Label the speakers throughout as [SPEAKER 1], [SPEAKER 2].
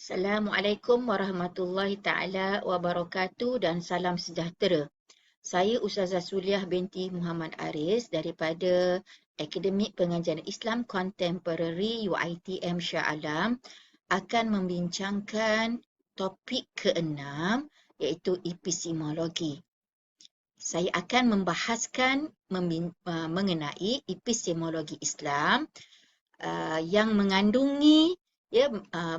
[SPEAKER 1] Assalamualaikum warahmatullahi taala wabarakatuh dan salam sejahtera. Saya Ustazah Suliah binti Muhammad Aris daripada Akademik Pengajian Islam Contemporary UiTM Shah Alam akan membincangkan topik ke-6 iaitu epistemologi. Saya akan membahaskan mengenai epistemologi Islam yang mengandungi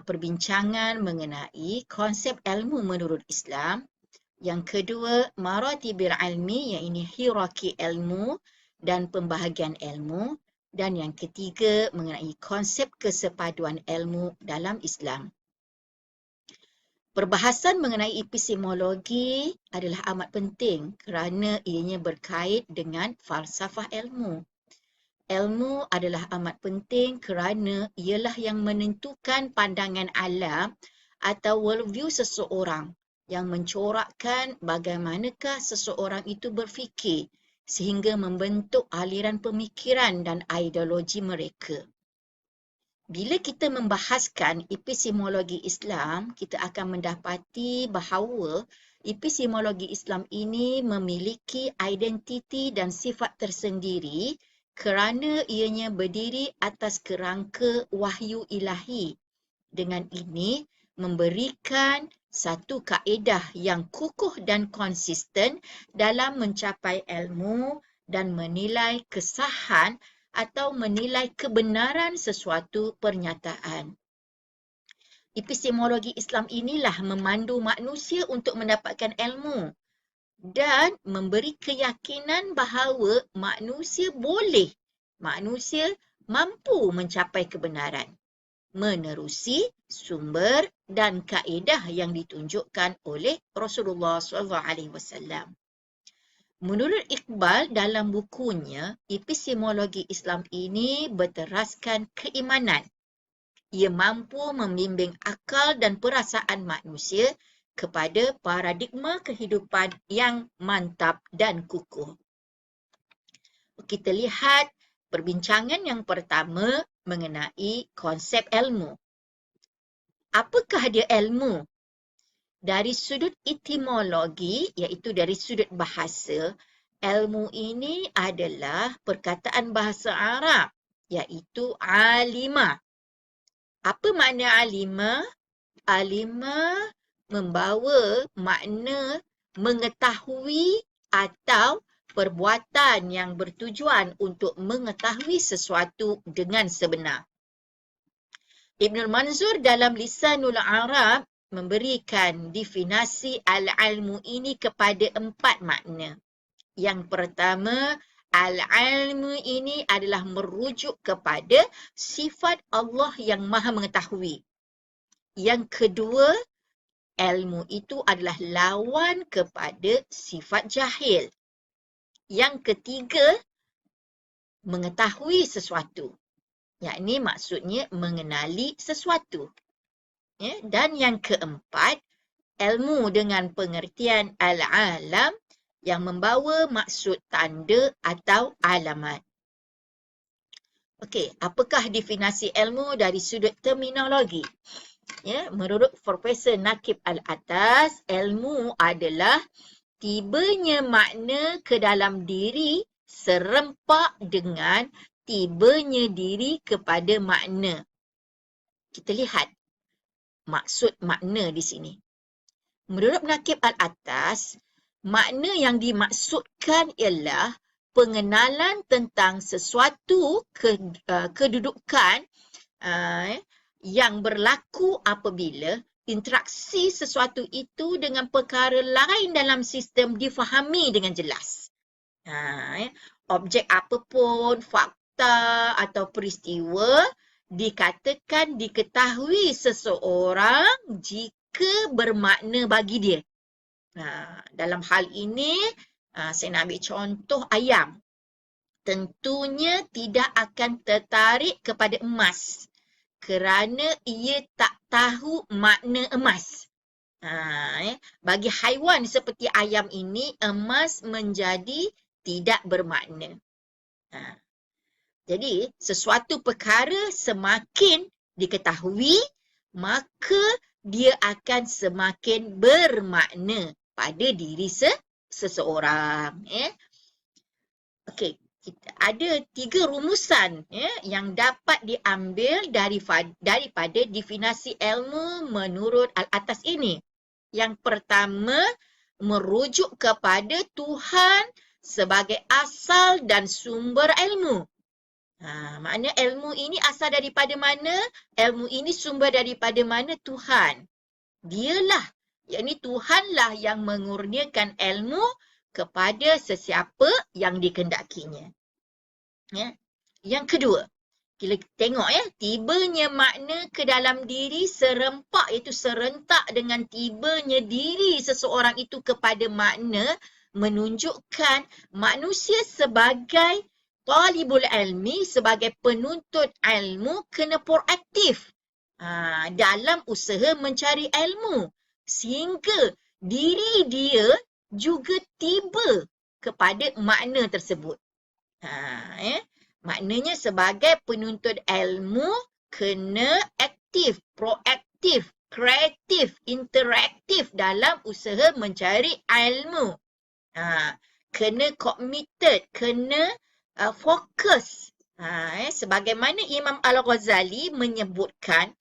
[SPEAKER 1] perbincangan mengenai konsep ilmu menurut Islam. Yang kedua, maratibul ilmi, iaitu hierarki ilmu dan pembahagian ilmu. Dan yang ketiga, mengenai konsep kesepaduan ilmu dalam Islam. Perbahasan mengenai epistemologi adalah amat penting kerana ianya berkait dengan falsafah ilmu. Ilmu adalah amat penting kerana ialah yang menentukan pandangan alam atau worldview seseorang yang mencorakkan bagaimanakah seseorang itu berfikir sehingga membentuk aliran pemikiran dan ideologi mereka. Bila kita membahaskan epistemologi Islam, kita akan mendapati bahawa epistemologi Islam ini memiliki identiti dan sifat tersendiri kerana ianya berdiri atas kerangka wahyu ilahi. Dengan ini, memberikan satu kaedah yang kukuh dan konsisten dalam mencapai ilmu dan menilai kesahan atau menilai kebenaran sesuatu pernyataan. Epistemologi Islam inilah memandu manusia untuk mendapatkan ilmu dan memberi keyakinan bahawa manusia mampu mencapai kebenaran menerusi sumber dan kaedah yang ditunjukkan oleh Rasulullah SAW. Menurut Iqbal dalam bukunya, epistemologi Islam ini berteraskan keimanan. Ia mampu membimbing akal dan perasaan manusia kepada paradigma kehidupan yang mantap dan kukuh. Kita lihat perbincangan yang pertama mengenai konsep ilmu. Apakah dia ilmu? Dari sudut etimologi, iaitu dari sudut bahasa, ilmu ini adalah perkataan bahasa Arab, iaitu alima. Apa makna alima? Alima membawa makna mengetahui atau perbuatan yang bertujuan untuk mengetahui sesuatu dengan sebenar. Ibnul Manzur dalam Lisanul Arab memberikan definisi al-ilmu ini kepada 4 makna. Yang pertama, al-ilmu ini adalah merujuk kepada sifat Allah yang Maha Mengetahui. Yang kedua, ilmu itu adalah lawan kepada sifat jahil. Yang ketiga, mengetahui sesuatu. Yakni maksudnya mengenali sesuatu. Dan yang keempat, ilmu dengan pengertian al-alam yang membawa maksud tanda atau alamat. Okey, apakah definisi ilmu dari sudut terminologi? Menurut Profesor Nakib Al-Atas, ilmu adalah tibanya makna ke dalam diri serempak dengan tibanya diri kepada makna. Kita lihat maksud makna di sini. Menurut Nakib Al-Atas, makna yang dimaksudkan ialah pengenalan tentang sesuatu kedudukan yang berlaku apabila interaksi sesuatu itu dengan perkara lain dalam sistem difahami dengan jelas. Objek apapun, fakta atau peristiwa dikatakan diketahui seseorang jika bermakna bagi dia. Dalam hal ini, saya nak ambil contoh ayam. Tentunya tidak akan tertarik kepada emas kerana ia tak tahu makna emas. Bagi haiwan seperti ayam ini, emas menjadi tidak bermakna. Jadi, sesuatu perkara semakin diketahui, maka dia akan semakin bermakna pada diri seseorang. Okey, ada 3 rumusan yang dapat diambil daripada definisi ilmu menurut al-atas ini. Yang pertama, merujuk kepada Tuhan sebagai asal dan sumber ilmu. Makna ilmu ini asal daripada mana? Ilmu ini sumber daripada mana? Tuhan. Dialah, yakni Tuhanlah yang mengurniakan ilmu kepada sesiapa yang dikehendakinya. Yang kedua, kita tengok tibanya makna ke dalam diri serempak, iaitu serentak dengan tibanya diri seseorang itu kepada makna menunjukkan manusia sebagai talibul ilmi, sebagai penuntut ilmu kena proaktif dalam usaha mencari ilmu sehingga diri dia juga tiba kepada makna tersebut. Maknanya sebagai penuntut ilmu kena aktif, proaktif, kreatif, interaktif dalam usaha mencari ilmu. Kena committed, kena fokus. Sebagaimana Imam Al-Ghazali menyebutkan,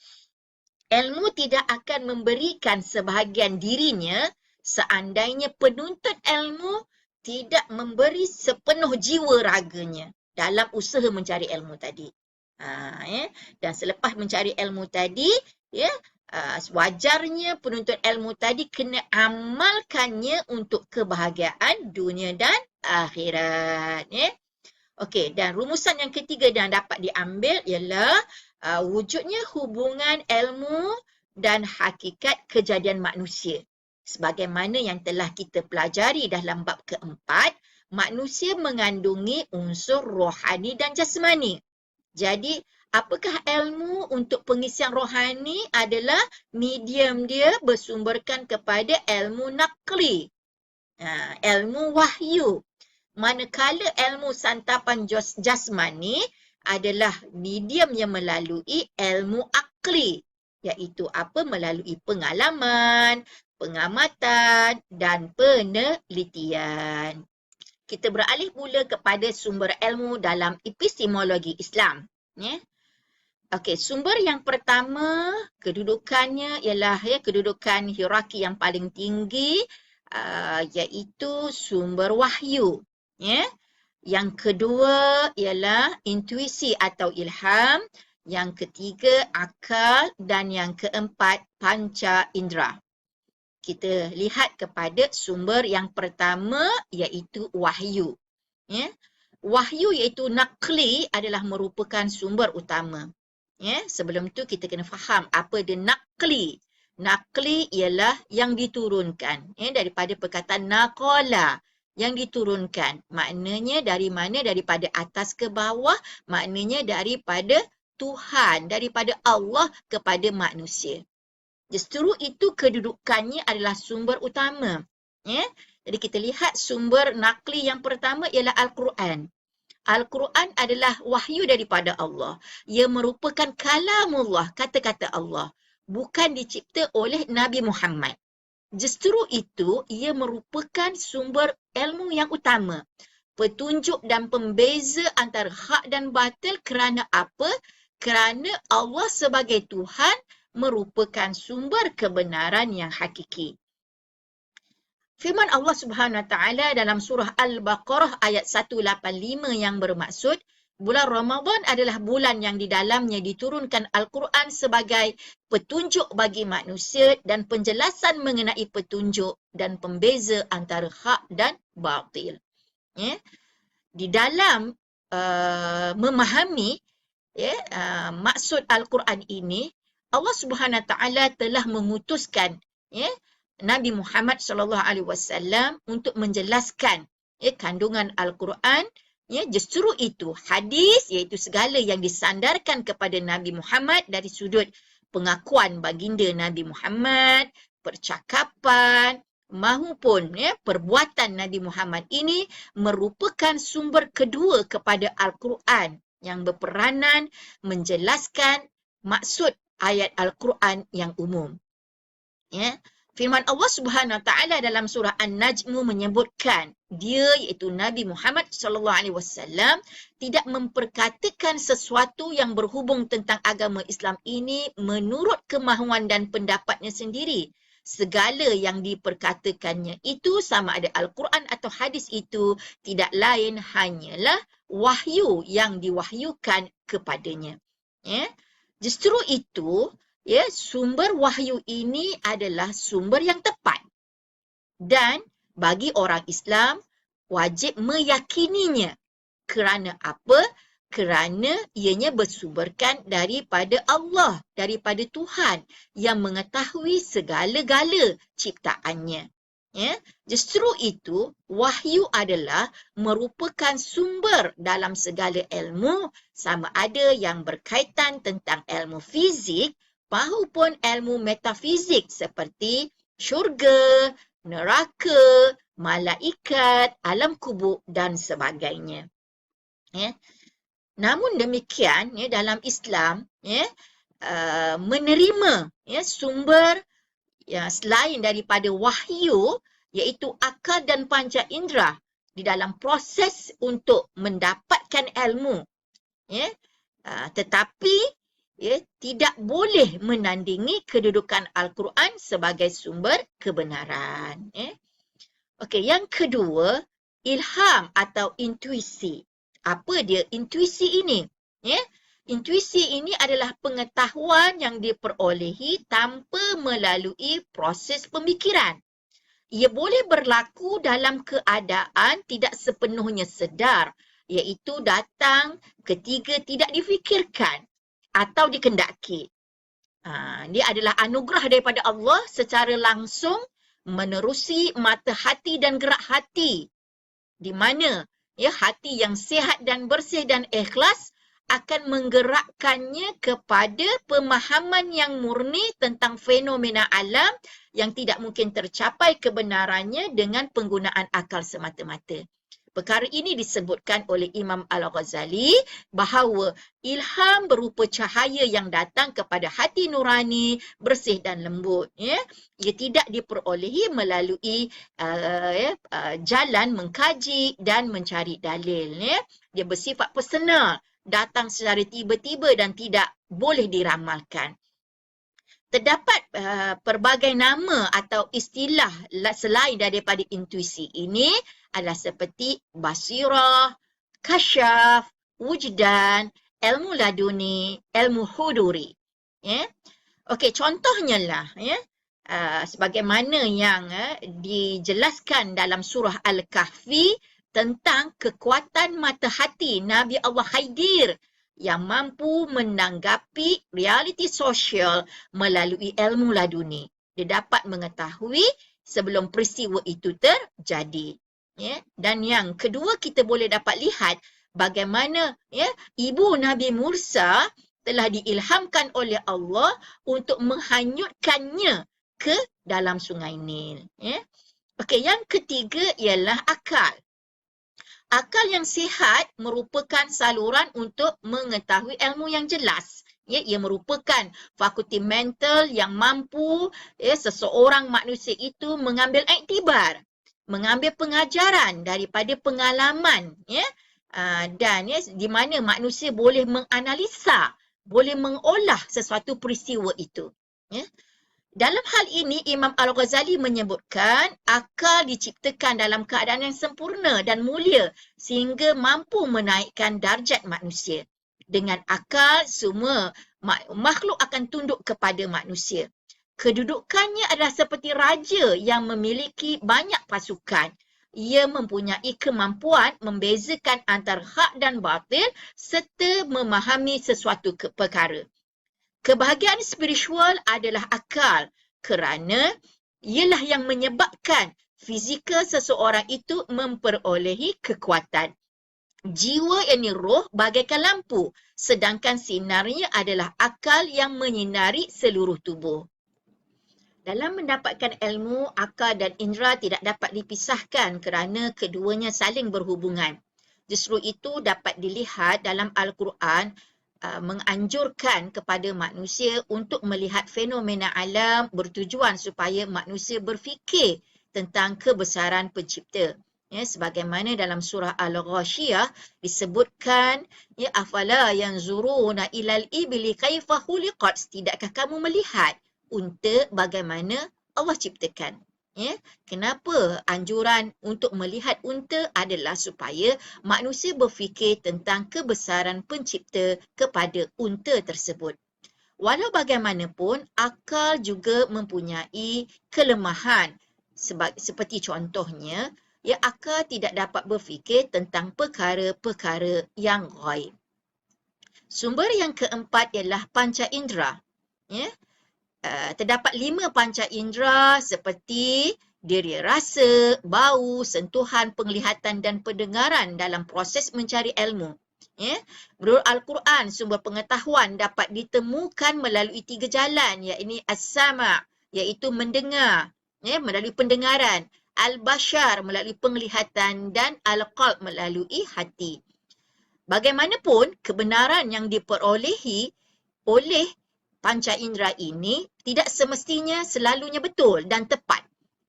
[SPEAKER 1] ilmu tidak akan memberikan sebahagian dirinya seandainya penuntut ilmu tidak memberi sepenuh jiwa raganya dalam usaha mencari ilmu tadi. Dan selepas mencari ilmu tadi, wajarnya penuntut ilmu tadi kena amalkannya untuk kebahagiaan dunia dan akhirat. Okey, dan rumusan yang ketiga yang dapat diambil ialah wujudnya hubungan ilmu dan hakikat kejadian manusia. Sebagaimana yang telah kita pelajari dalam bab keempat, manusia mengandungi unsur rohani dan jasmani. Jadi, apakah ilmu untuk pengisian rohani adalah medium dia bersumberkan kepada ilmu naqli, ilmu wahyu. Manakala ilmu santapan jasmani adalah medium yang melalui ilmu akli, iaitu melalui pengalaman, pengamatan dan penelitian. Kita beralih pula kepada sumber ilmu dalam epistemologi Islam. Okey, sumber yang pertama kedudukannya ialah kedudukan hierarki yang paling tinggi, iaitu sumber wahyu. Yang kedua ialah intuisi atau ilham, yang ketiga akal dan yang keempat panca indera. Kita lihat kepada sumber yang pertama iaitu wahyu. Wahyu iaitu naqli adalah merupakan sumber utama. Sebelum tu kita kena faham apa dia naqli. Naqli ialah yang diturunkan, daripada perkataan naqala, yang diturunkan. Maknanya dari mana? Daripada atas ke bawah, maknanya daripada Tuhan, daripada Allah kepada manusia. Justru itu kedudukannya adalah sumber utama. Jadi kita lihat sumber naqli yang pertama ialah Al-Quran. Al-Quran adalah wahyu daripada Allah. Ia merupakan kalamullah, kata-kata Allah. Bukan dicipta oleh Nabi Muhammad. Justru itu, ia merupakan sumber ilmu yang utama. Petunjuk dan pembeza antara hak dan batil kerana apa? Kerana Allah sebagai Tuhan merupakan sumber kebenaran yang hakiki. Firman Allah Subhanahu Wa Taala dalam surah Al-Baqarah ayat 185 yang bermaksud, bulan Ramadan adalah bulan yang di dalamnya diturunkan Al-Quran sebagai petunjuk bagi manusia dan penjelasan mengenai petunjuk dan pembeza antara hak dan batil. Di dalam memahami maksud Al-Quran ini, Allah Subhanahu Wa Taala telah mengutuskan Nabi Muhammad SAW untuk menjelaskan kandungan Al-Quran. Justru itu hadis, iaitu segala yang disandarkan kepada Nabi Muhammad dari sudut pengakuan baginda Nabi Muhammad, percakapan maupun perbuatan Nabi Muhammad ini merupakan sumber kedua kepada Al-Quran yang berperanan menjelaskan maksud ayat Al-Quran yang umum. Ya. Firman Allah Subhanahu Wa Taala dalam surah An-Najm menyebutkan dia iaitu Nabi Muhammad sallallahu alaihi wasallam tidak memperkatakan sesuatu yang berhubung tentang agama Islam ini menurut kemahuan dan pendapatnya sendiri. Segala yang diperkatakannya itu sama ada Al-Quran atau hadis itu tidak lain hanyalah wahyu yang diwahyukan kepadanya. Ya. Justru itu, ya, sumber wahyu ini adalah sumber yang tepat. Dan bagi orang Islam, wajib meyakininya. Kerana apa? Kerana ianya bersumberkan daripada Allah, daripada Tuhan yang mengetahui segala-gala ciptaannya. Ya, justru itu wahyu adalah merupakan sumber dalam segala ilmu, sama ada yang berkaitan tentang ilmu fizik maupun ilmu metafizik seperti syurga, neraka, malaikat, alam kubur dan sebagainya. Ya. Namun demikian, ya, dalam Islam, ya, menerima, ya, sumber selain daripada wahyu, iaitu akal dan panca indera di dalam proses untuk mendapatkan ilmu. Ya. Tetapi ya, tidak boleh menandingi kedudukan Al-Quran sebagai sumber kebenaran. Ya. Okey, yang kedua, ilham atau intuisi. Apa dia intuisi ini? Ya, intuisi ini adalah pengetahuan yang diperolehi tanpa melalui proses pemikiran. Ia boleh berlaku dalam keadaan tidak sepenuhnya sedar, iaitu datang ketika tidak difikirkan atau dikendaki. Dia adalah anugerah daripada Allah secara langsung menerusi mata hati dan gerak hati, di mana ya hati yang sihat dan bersih dan ikhlas akan menggerakkannya kepada pemahaman yang murni tentang fenomena alam yang tidak mungkin tercapai kebenarannya dengan penggunaan akal semata-mata. Perkara ini disebutkan oleh Imam Al-Ghazali bahawa ilham berupa cahaya yang datang kepada hati nurani, bersih dan lembut. Ya. Ia tidak diperolehi melalui jalan mengkaji dan mencari dalil. Ya. Dia bersifat personal, datang secara tiba-tiba dan tidak boleh diramalkan. Terdapat pelbagai nama atau istilah selain daripada intuisi ini adalah seperti basirah, kasyaf, wujdan, ilmu laduni, ilmu huduri. Ya. Okey, contohnya lah, ya, sebagaimana yang dijelaskan dalam surah Al-Kahfi tentang kekuatan mata hati Nabi Allah Khidir yang mampu menanggapi realiti sosial melalui ilmu laduni. Dia dapat mengetahui sebelum peristiwa itu terjadi. Ya. Dan yang kedua, kita boleh dapat lihat bagaimana ya, ibu Nabi Musa telah diilhamkan oleh Allah untuk menghanyutkannya ke dalam sungai Nil. Ya. Okey, yang ketiga ialah akal. Akal yang sihat merupakan saluran untuk mengetahui ilmu yang jelas. Ya, ia merupakan fakulti mental yang mampu seseorang manusia itu mengambil iktibar, mengambil pengajaran daripada pengalaman, ya, dan di mana manusia boleh menganalisa, boleh mengolah sesuatu peristiwa itu. Ya. Dalam hal ini, Imam Al-Ghazali menyebutkan akal diciptakan dalam keadaan yang sempurna dan mulia sehingga mampu menaikkan darjat manusia. Dengan akal, semua makhluk akan tunduk kepada manusia. Kedudukannya adalah seperti raja yang memiliki banyak pasukan. Ia mempunyai kemampuan membezakan antara hak dan batil serta memahami sesuatu perkara. Kebahagiaan spiritual adalah akal kerana ialah yang menyebabkan fizikal seseorang itu memperolehi kekuatan. Jiwa yakni roh bagaikan lampu, sedangkan sinarnya adalah akal yang menyinari seluruh tubuh. Dalam mendapatkan ilmu, akal dan indera tidak dapat dipisahkan kerana keduanya saling berhubungan. Justru itu dapat dilihat dalam Al-Quran menganjurkan kepada manusia untuk melihat fenomena alam bertujuan supaya manusia berfikir tentang kebesaran pencipta. Ya, sebagaimana dalam surah Al-Ghashiyah disebutkan, ya, afala yanzuruna ilal ibli kaifa khuliqat, tidakkah kamu melihat unta bagaimana Allah ciptakan? Ya, kenapa anjuran untuk melihat unta adalah supaya manusia berfikir tentang kebesaran pencipta kepada unta tersebut. Walau bagaimanapun, akal juga mempunyai kelemahan. Seperti contohnya, ya, akal tidak dapat berfikir tentang perkara-perkara yang ghaib. Sumber yang keempat ialah panca indera. Ya, terdapat 5 panca indera seperti diri rasa, bau, sentuhan, penglihatan dan pendengaran dalam proses mencari ilmu. Ya, menurut Al-Quran, sumber pengetahuan dapat ditemukan melalui 3 jalan, iaitu as-sama', iaitu mendengar, ya, melalui pendengaran, al-bashar melalui penglihatan dan al-qalb melalui hati. Bagaimanapun, kebenaran yang diperolehi oleh panca indera ini tidak semestinya selalunya betul dan tepat.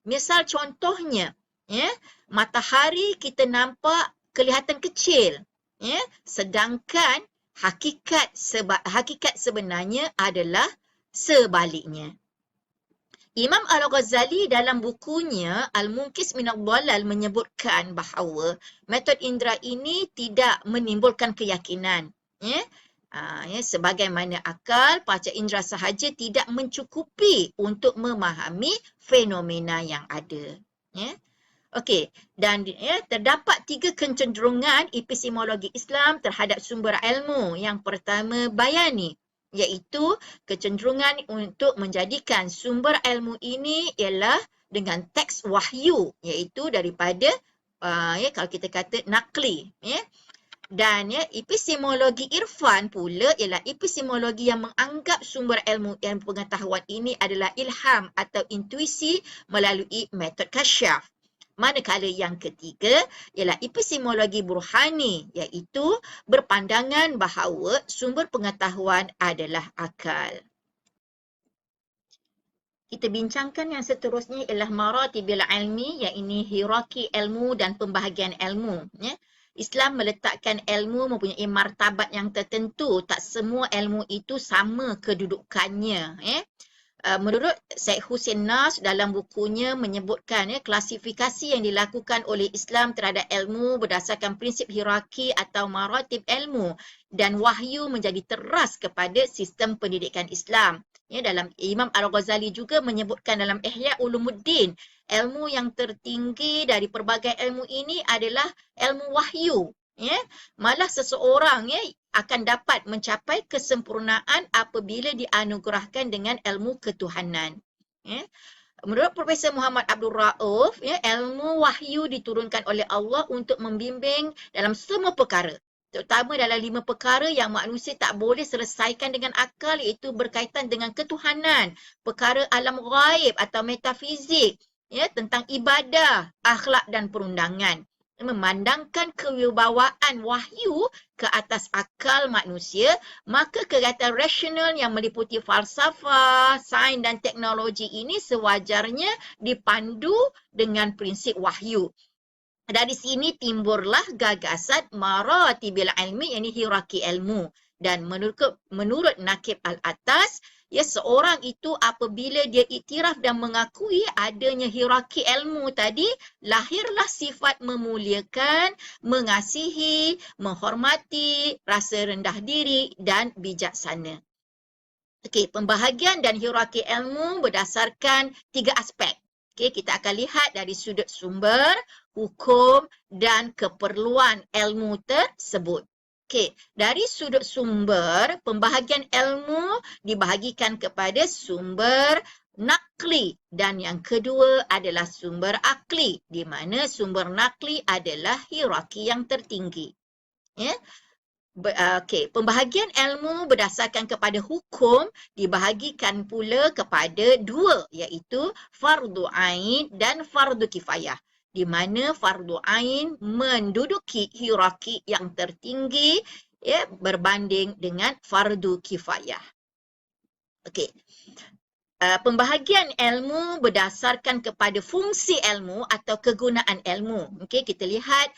[SPEAKER 1] Misal contohnya, ya, matahari kita nampak kelihatan kecil, ya, sedangkan hakikat sebenarnya adalah sebaliknya. Imam Al-Ghazali dalam bukunya Al-Munqidh min ad-Dhalal menyebutkan bahawa metod indera ini tidak menimbulkan keyakinan. Ya, sebagaimana akal, panca indera sahaja tidak mencukupi untuk memahami fenomena yang ada. Ya. Okey, dan ya, terdapat 3 kecenderungan epistemologi Islam terhadap sumber ilmu. Yang pertama, bayani, iaitu kecenderungan untuk menjadikan sumber ilmu ini ialah dengan teks wahyu, iaitu daripada kalau kita kata nakli, ya. Dan ya, epistemologi irfan pula ialah epistemologi yang menganggap sumber ilmu dan pengetahuan ini adalah ilham atau intuisi melalui metod kasyaf. Manakala yang ketiga ialah epistemologi burhani, iaitu berpandangan bahawa sumber pengetahuan adalah akal. Kita bincangkan yang seterusnya ialah maratibil ilmi, iaitu hierarki ilmu dan pembahagian ilmu. Ya. Islam meletakkan ilmu mempunyai martabat yang tertentu. Tak semua ilmu itu sama kedudukannya. Ya. Menurut Syed Hussein Nas dalam bukunya menyebutkan, ya, klasifikasi yang dilakukan oleh Islam terhadap ilmu berdasarkan prinsip hierarki atau maratib ilmu dan wahyu menjadi teras kepada sistem pendidikan Islam. Ya, dalam Imam Al-Ghazali juga menyebutkan dalam Ihya Ulumuddin, ilmu yang tertinggi dari pelbagai ilmu ini adalah ilmu wahyu. Ya, malah seseorang, ya, akan dapat mencapai kesempurnaan apabila dianugerahkan dengan ilmu ketuhanan. Ya. Menurut Profesor Muhammad Abdul Rauf, ya, ilmu wahyu diturunkan oleh Allah untuk membimbing dalam semua perkara, terutama dalam 5 perkara yang manusia tak boleh selesaikan dengan akal, iaitu berkaitan dengan ketuhanan, perkara alam ghaib atau metafizik, ya, tentang ibadah, akhlak dan perundangan. Memandangkan kewibawaan wahyu ke atas akal manusia, maka kegiatan rasional yang meliputi falsafah, sains dan teknologi ini sewajarnya dipandu dengan prinsip wahyu. Dari sini timbullah gagasan maratibil ilmi, iaitu hierarki ilmu. Dan menurut Nakib Al-Atas, ya, seorang itu apabila dia iktiraf dan mengakui adanya hierarki ilmu tadi, lahirlah sifat memuliakan, mengasihi, menghormati, rasa rendah diri dan bijaksana. Okey, pembahagian dan hierarki ilmu berdasarkan 3 aspek. Okey, kita akan lihat dari sudut sumber, hukum dan keperluan ilmu tersebut. Okey, dari sudut sumber, pembahagian ilmu dibahagikan kepada sumber nakli dan yang kedua adalah sumber akli, di mana sumber nakli adalah hierarki yang tertinggi. Ya. Okey, pembahagian ilmu berdasarkan kepada hukum dibahagikan pula kepada 2, iaitu fardu ain dan fardu kifayah, di mana fardu ain menduduki hierarki yang tertinggi, ya, berbanding dengan fardu kifayah. Okey. Pembahagian ilmu berdasarkan kepada fungsi ilmu atau kegunaan ilmu. Okey, kita lihat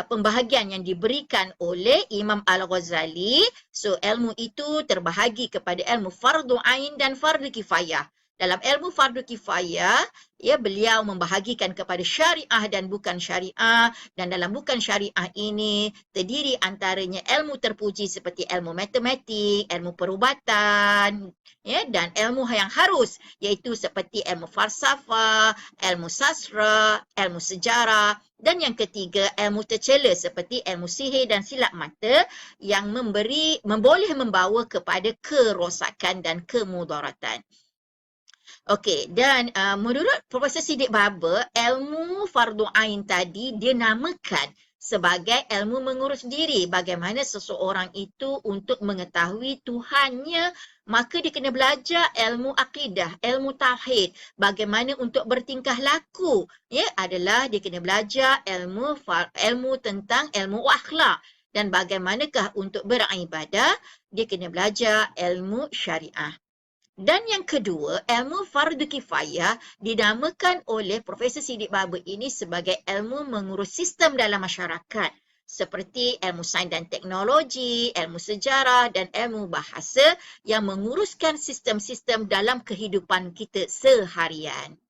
[SPEAKER 1] pembahagian yang diberikan oleh Imam Al-Ghazali. So, ilmu itu terbahagi kepada ilmu fardu ain dan fardu kifayah. Dalam ilmu fardu kifayah, ya, beliau membahagikan kepada syariah dan bukan syariah, dan dalam bukan syariah ini terdiri antaranya ilmu terpuji seperti ilmu matematik, ilmu perubatan, ya, dan ilmu yang harus iaitu seperti ilmu falsafah, ilmu sastra, ilmu sejarah, dan yang ketiga ilmu tercela seperti ilmu sihir dan silap mata yang boleh membawa kepada kerosakan dan kemudaratan. Okey, dan menurut Profesor Siddiq Baba, ilmu fardu ain tadi dia namakan sebagai ilmu mengurus diri. Bagaimana seseorang itu untuk mengetahui Tuhannya, maka dia kena belajar ilmu akidah, ilmu tauhid. Bagaimana untuk bertingkah laku, ya, adalah dia kena belajar ilmu tentang ilmu akhlak. Dan bagaimanakah untuk beribadah, dia kena belajar ilmu syariah. Dan yang kedua, ilmu fardu kifayah dinamakan oleh Profesor Siddiq Baba ini sebagai ilmu mengurus sistem dalam masyarakat. Seperti ilmu sains dan teknologi, ilmu sejarah dan ilmu bahasa yang menguruskan sistem-sistem dalam kehidupan kita seharian.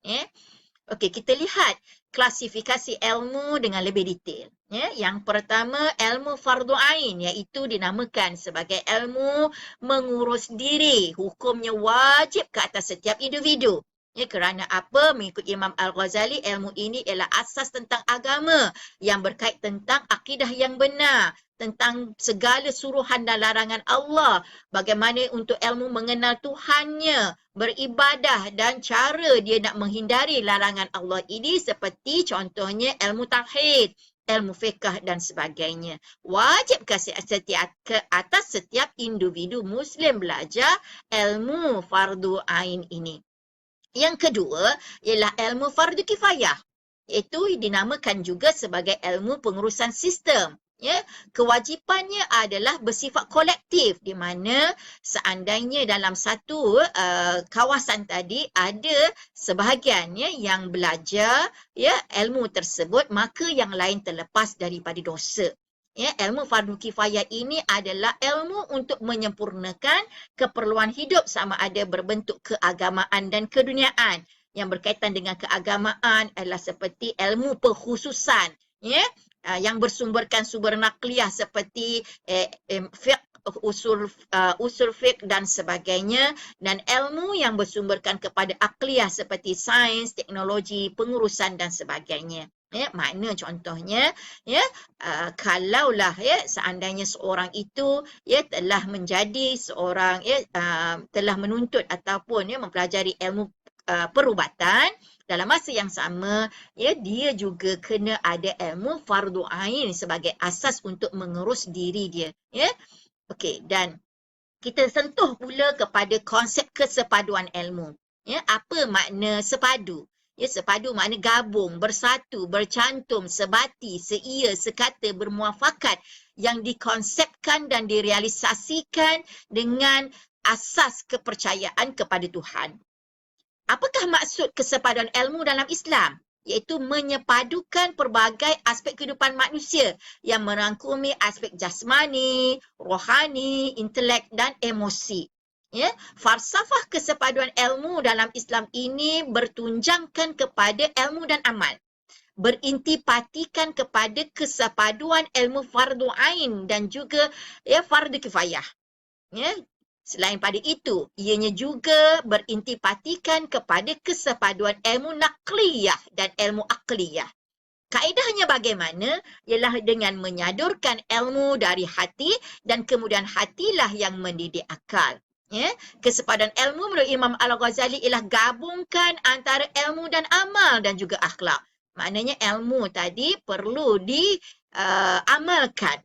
[SPEAKER 1] Okey, kita lihat klasifikasi ilmu dengan lebih detail. Ya, yang pertama, ilmu fardu ain, iaitu dinamakan sebagai ilmu mengurus diri. Hukumnya wajib ke atas setiap individu. Ya, kerana apa? Mengikut Imam Al-Ghazali, ilmu ini ialah asas tentang agama yang berkait tentang akidah yang benar, tentang segala suruhan dan larangan Allah, bagaimana untuk ilmu mengenal Tuhannya, beribadah dan cara dia nak menghindari larangan Allah ini seperti contohnya ilmu tauhid, ilmu fiqh dan sebagainya. Wajib ke atas setiap individu Muslim belajar ilmu fardu ain ini. Yang kedua ialah ilmu fardu kifayah, iaitu dinamakan juga sebagai ilmu pengurusan sistem. Ya, kewajipannya adalah bersifat kolektif di mana seandainya dalam satu kawasan tadi ada sebahagiannya yang belajar ilmu tersebut, maka yang lain terlepas daripada dosa. Ya, ilmu fardu kifayah ini adalah ilmu untuk menyempurnakan keperluan hidup sama ada berbentuk keagamaan dan keduniaan. Yang berkaitan dengan keagamaan adalah seperti ilmu perkhususan, yang bersumberkan sumber nakliyah seperti fiqh, usul fiqh dan sebagainya, dan ilmu yang bersumberkan kepada akliyah seperti sains, teknologi, pengurusan dan sebagainya. Makna contohnya, kalaulah seandainya seorang itu telah menjadi seorang telah menuntut ataupun mempelajari ilmu perubatan, dalam masa yang sama dia juga kena ada ilmu fardu ain sebagai asas untuk mengurus diri dia. Okey, dan kita sentuh pula kepada konsep kesepaduan ilmu. Apa makna sepadu? Sepadu makna gabung, bersatu, bercantum, sebati, seia, sekata, bermuafakat yang dikonsepkan dan direalisasikan dengan asas kepercayaan kepada Tuhan. Apakah maksud kesepaduan ilmu dalam Islam? Iaitu menyepadukan pelbagai aspek kehidupan manusia yang merangkumi aspek jasmani, rohani, intelek dan emosi. Falsafah kesepaduan ilmu dalam Islam ini bertunjangkan kepada ilmu dan amal. Berintipatikan kepada kesepaduan ilmu fardu ain dan juga fardu kifayah. Selain pada itu, ianya juga berintipatikan kepada kesepaduan ilmu nakliyah dan ilmu akliyah. Kaedahnya bagaimana? Ialah dengan menyadurkan ilmu dari hati dan kemudian hatilah yang mendidik akal. Kesepaduan ilmu menurut Imam Al-Ghazali ialah gabungkan antara ilmu dan amal dan juga akhlak. Maknanya ilmu tadi perlu diamalkan.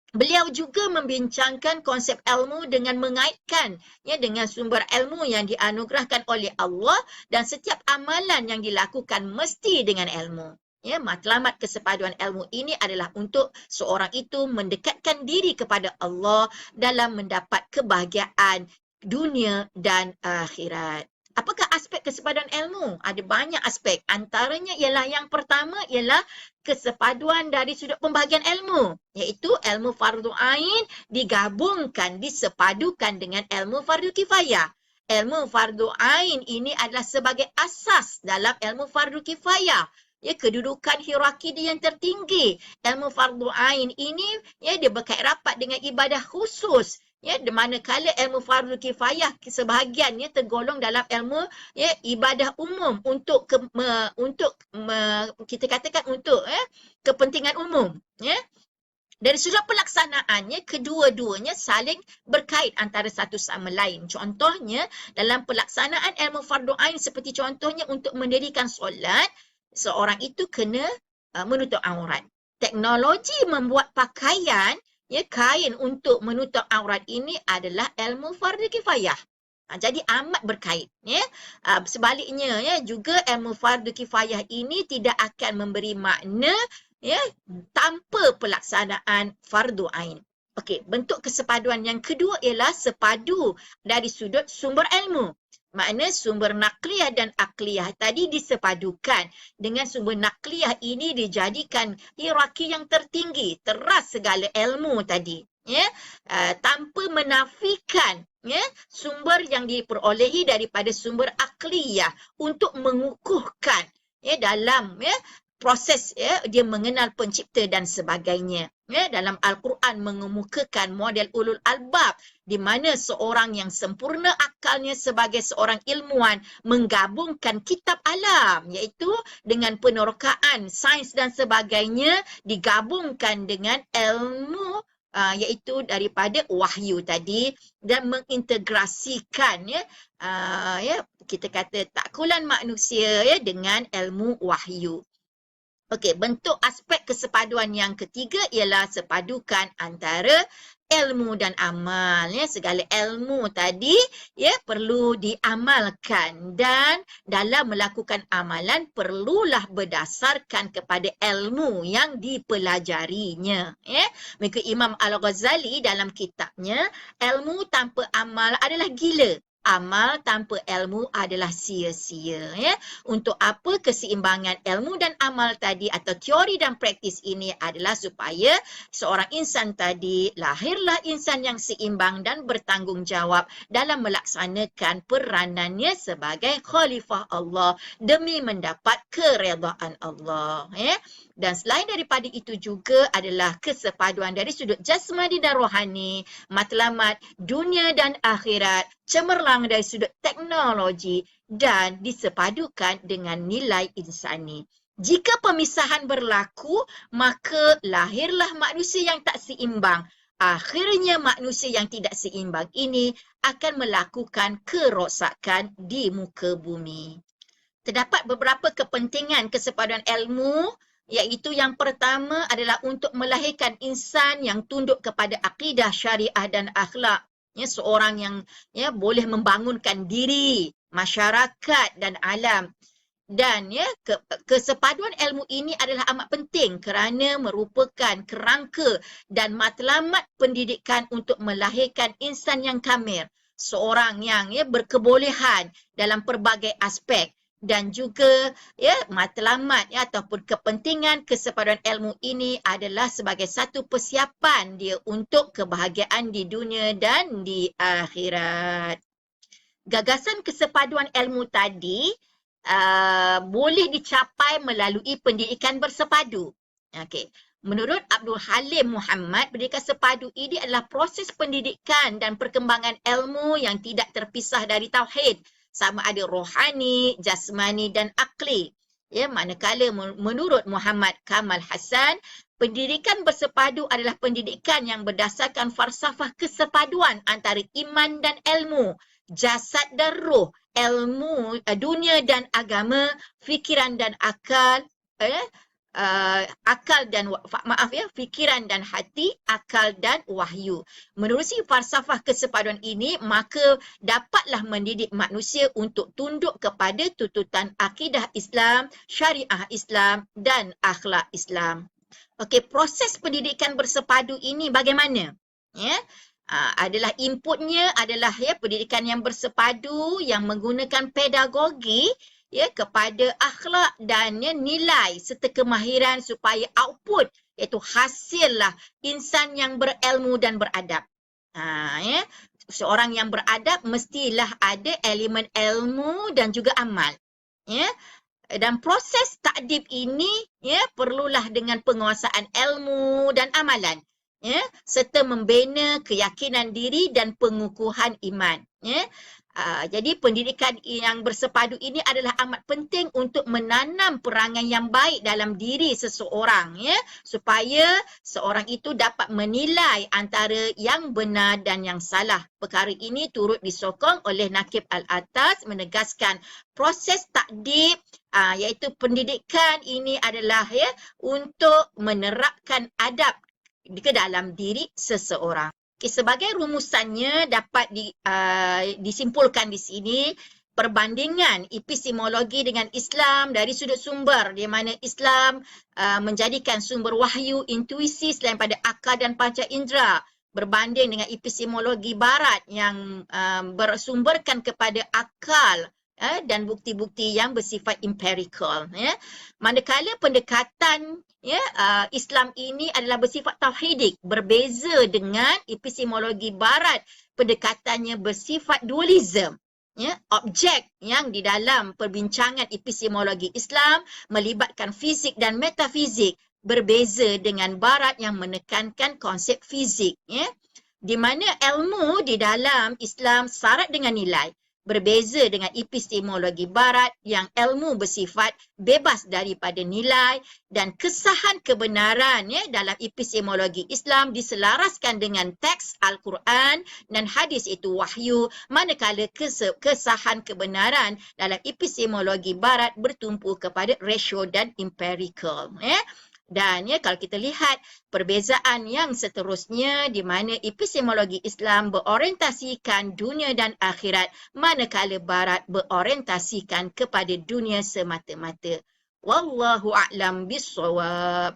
[SPEAKER 1] Beliau juga membincangkan konsep ilmu dengan mengaitkan dengan sumber ilmu yang dianugerahkan oleh Allah dan setiap amalan yang dilakukan mesti dengan ilmu. Ya, matlamat kesepaduan ilmu ini adalah untuk seorang itu mendekatkan diri kepada Allah dalam mendapat kebahagiaan dunia dan akhirat. Apakah aspek kesepaduan ilmu? Ada banyak aspek. Antaranya ialah yang pertama ialah kesepaduan dari sudut pembahagian ilmu, iaitu ilmu fardu ain digabungkan, disepadukan dengan ilmu fardu kifayah. Ilmu fardu ain ini adalah sebagai asas dalam ilmu fardu kifayah. Ya, kedudukan hierarki dia yang tertinggi. Ilmu fardu ain ini ya dia berkait rapat dengan ibadah khusus. Ya, di manakala ilmu fardu kifayah sebahagiannya tergolong dalam ilmu ya ibadah umum untuk kita katakan untuk kepentingan umum, ya. Dari sudut pelaksanaannya, kedua-duanya saling berkait antara satu sama lain. Contohnya, dalam pelaksanaan ilmu fardu ain seperti contohnya untuk mendirikan solat, seorang itu kena menutup aurat. Teknologi membuat pakaian, ya, kain untuk menutup aurat ini adalah ilmu fardu kifayah. Jadi amat berkait, ya. Sebaliknya, ya, juga ilmu fardu kifayah ini tidak akan memberi makna, ya, tanpa pelaksanaan fardu ain. Okey, bentuk kesepaduan yang kedua ialah sepadu dari sudut sumber ilmu. Makna sumber nakliyah dan akliyah tadi disepadukan. Dengan sumber nakliyah ini dijadikan hierarki yang tertinggi, teras segala ilmu tadi, ya, tanpa menafikan, ya, sumber yang diperolehi daripada sumber akliyah untuk mengukuhkan, ya, dalam, ya, proses, ya, dia mengenal pencipta dan sebagainya. Ya, dalam Al-Quran mengemukakan model ulul albab di mana seorang yang sempurna akalnya sebagai seorang ilmuwan menggabungkan kitab alam, iaitu dengan penerokaan sains dan sebagainya digabungkan dengan ilmu iaitu daripada wahyu tadi dan mengintegrasikan, ya, kita kata takkulan manusia, ya, dengan ilmu wahyu. Okey, bentuk aspek kesepaduan yang ketiga ialah sepadukan antara ilmu dan amal, ya. Segala ilmu tadi, ya, perlu diamalkan dan dalam melakukan amalan perlulah berdasarkan kepada ilmu yang dipelajarinya, ya. Maka Imam Al-Ghazali dalam kitabnya ilmu tanpa amal adalah gila. Amal tanpa ilmu adalah sia-sia, ya. Untuk apa keseimbangan ilmu dan amal tadi atau teori dan praktis ini adalah supaya seorang insan tadi lahirlah insan yang seimbang dan bertanggungjawab dalam melaksanakan peranannya sebagai khalifah Allah demi mendapat keredaan Allah, ya. Dan selain daripada itu juga adalah kesepaduan dari sudut jasmani dan rohani, matlamat dunia dan akhirat, cemerlang dari sudut teknologi dan disepadukan dengan nilai insani. Jika pemisahan berlaku, maka lahirlah manusia yang tak seimbang. Akhirnya manusia yang tidak seimbang ini akan melakukan kerosakan di muka bumi. Terdapat beberapa kepentingan kesepaduan ilmu, iaitu yang pertama adalah untuk melahirkan insan yang tunduk kepada akidah, syariah dan akhlak. Ya, seorang yang, ya, boleh membangunkan diri, masyarakat dan alam. Dan, ya, kesepaduan ilmu ini adalah amat penting kerana merupakan kerangka dan matlamat pendidikan untuk melahirkan insan yang kamil, seorang yang, ya, berkebolehan dalam pelbagai aspek. Dan juga, ya, matlamat, ya, ataupun kepentingan kesepaduan ilmu ini adalah sebagai satu persiapan dia untuk kebahagiaan di dunia dan di akhirat. Gagasan kesepaduan ilmu tadi boleh dicapai melalui pendidikan bersepadu. Okey. Menurut Abdul Halim Muhammad, pendidikan sepadu ini adalah proses pendidikan dan perkembangan ilmu yang tidak terpisah dari tauhid, sama ada rohani, jasmani dan akli. Ya, manakala menurut Muhammad Kamal Hassan, pendidikan bersepadu adalah pendidikan yang berdasarkan falsafah kesepaduan antara iman dan ilmu, jasad dan roh, ilmu dunia dan agama, fikiran dan akal, akal dan fikiran dan hati, akal dan wahyu. Menerusi falsafah kesepaduan ini, maka dapatlah mendidik manusia untuk tunduk kepada tuntutan akidah Islam, syariah Islam dan akhlak Islam. Okey, proses pendidikan bersepadu ini bagaimana? Ya. Adalah inputnya adalah pendidikan yang bersepadu yang menggunakan pedagogi kepada akhlak dan nilai serta kemahiran supaya output iaitu hasillah insan yang berilmu dan beradab. Seorang yang beradab mestilah ada elemen ilmu dan juga amal. Dan proses takdib ini perlulah dengan penguasaan ilmu dan amalan serta membina keyakinan diri dan pengukuhan iman. Jadi pendidikan yang bersepadu ini adalah amat penting untuk menanam perangai yang baik dalam diri seseorang supaya seorang itu dapat menilai antara yang benar dan yang salah. Perkara ini turut disokong oleh Nakib Al-Atas menegaskan proses takdib iaitu pendidikan ini adalah untuk menerapkan adab ke dalam diri seseorang. Sebagai rumusannya dapat disimpulkan di sini perbandingan epistemologi dengan Islam dari sudut sumber di mana Islam menjadikan sumber wahyu, intuisi selain pada akal dan panca indera berbanding dengan epistemologi barat yang bersumberkan kepada akal dan bukti-bukti yang bersifat empirical. Manakala pendekatan Islam ini adalah bersifat tauhidik, berbeza dengan epistemologi barat, pendekatannya bersifat dualism. Objek yang di dalam perbincangan epistemologi Islam melibatkan fizik dan metafizik, berbeza dengan barat yang menekankan konsep fizik. Di mana ilmu di dalam Islam syarat dengan nilai. Berbeza dengan epistemologi barat yang ilmu bersifat bebas daripada nilai dan kesahan kebenaran dalam epistemologi Islam diselaraskan dengan teks Al-Quran dan hadis itu wahyu, manakala kesahan kebenaran dalam epistemologi barat bertumpu kepada ratio dan empirical. Dan kalau kita lihat perbezaan yang seterusnya di mana epistemologi Islam berorientasikan dunia dan akhirat manakala barat berorientasikan kepada dunia semata-mata. Wallahu a'lam bissawab.